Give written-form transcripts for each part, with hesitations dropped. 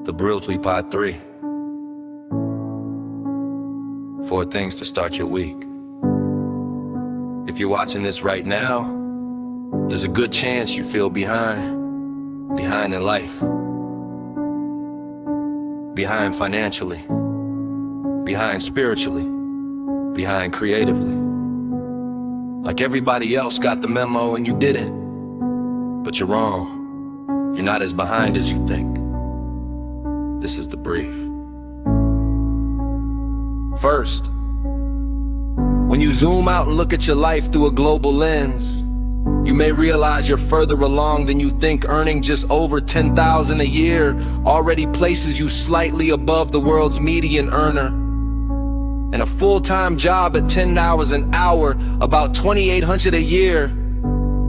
The Brief Epi Part 3. 4 things to start your week. If you're watching this right now, there's a good chance you feel behind in life. Behind financially, behind spiritually, behind creatively. Like everybody else got the memo and you didn't. But you're wrong. You're not as behind as you think. This is the brief. First, when you zoom out and look at your life through a global lens, you may realize you're further along than you think. Earning just over $10,000 a year already places you slightly above the world's median earner. And a full-time job at 10 hours an hour, about $2,800 a year,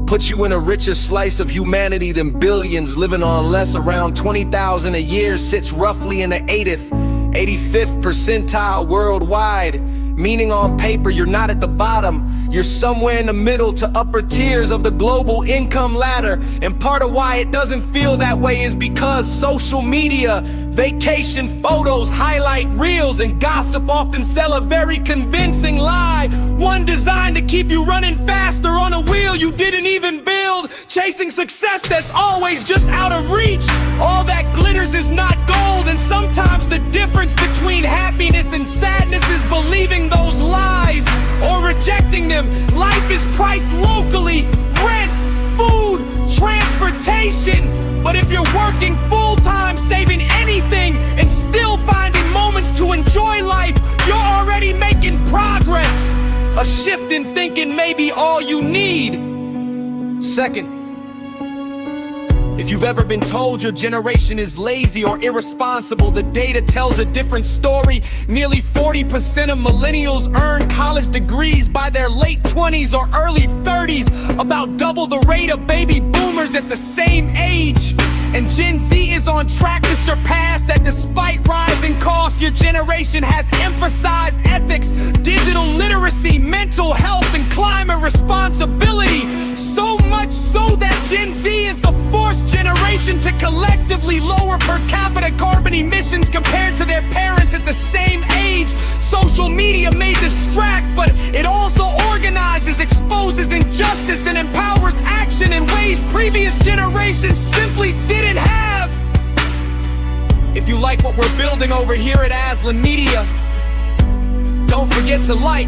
puts you in a richer slice of humanity than billions living on less. Around $20,000 a year sits roughly in the 85th percentile worldwide, meaning on paper you're not at the bottom, you're somewhere in the middle to upper tiers of the global income ladder. And part of why it doesn't feel that way is because social media, vacation photos, highlight reels, and gossip often sell a very convincing lie, one designed to keep you running faster on a wheel you didn't even build, chasing success that's always just out of reach. All that glitters is not gold, and sometimes the difference between happiness and sadness is believing those lies or rejecting them. Life is priced locally: rent, food, transportation. But if you're working full-time, saving anything, and still finding moments to enjoy life, you're already making progress. A shift in thinking may be all you need. Second, if you've ever been told your generation is lazy or irresponsible, the data tells a different story. Nearly 40% of millennials earn college degrees by their late 20s or early 30s, about double the rate of baby boomers at the same age. And Gen Z is on track to surpass that. Despite rising costs, your generation has emphasized ethics, digital literacy, mental health, and climate responsibility. So much so that Gen Z is the fourth generation to collectively lower per capita carbon emissions compared to their parents at the same age. Social media may distract, but it also organizes, exposes injustice, and empowers action in ways previous generations simply didn't have. If you like what we're building over here at Aslan Media, don't forget to like,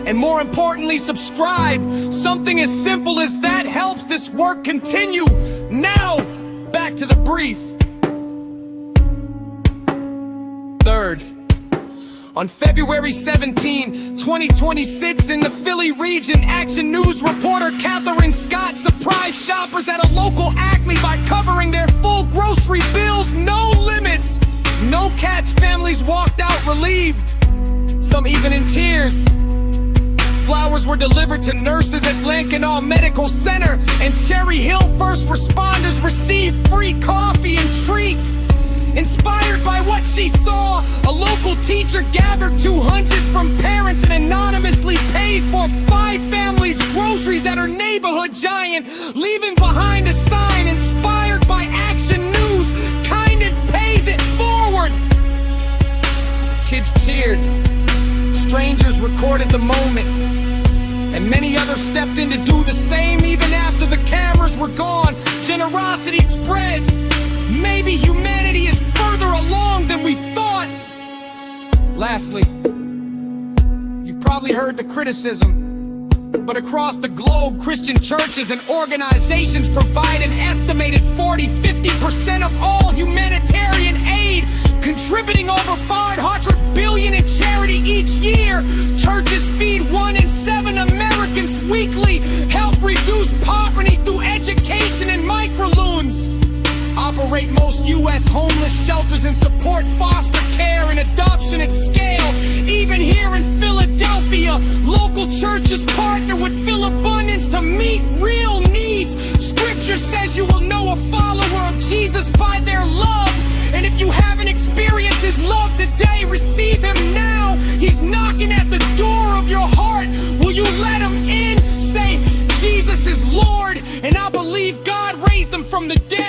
and more importantly, subscribe. Something as simple as that helps this work continue. Now, back to the brief. Third, on February 17, 2026, in the Philly region, Action News reporter Catherine Scott surprised shoppers at a local Acme by covering their full grocery bills. No limits. No catch families walked out relieved, some even in tears. Flowers were delivered to nurses at Lankenau Medical Center, and Cherry Hill first responders received free coffee and treats. Inspired by what she saw, a local teacher gathered 200 from parents and anonymously paid for 5 families' groceries at her neighborhood giant, leaving behind a sign inspired by Action News: kindness pays it forward. Kids cheered, strangers recorded the moment, and many others stepped in to do the same even after the cameras were gone. Generosity spreads. Maybe humanity is further along than we thought. Lastly, you've probably heard the criticism, but across the globe, Christian churches and organizations provide an estimated 40–50% of all humanitarian aid, contributing over $500 billion in charity each year. Churches feed 1 in 7 Americans weekly, help reduce poverty through education and microloans, operate most U.S. homeless shelters, and support foster care and adoption at scale. Even here in Philadelphia, local churches partner with Phil Abundance to meet real needs. Scripture says you will know a follower of Jesus by their love. And if you haven't experienced his love today, receive him now. He's knocking at the door of your heart. Will you let him in? Say, Jesus is Lord, and I believe God raised him from the dead.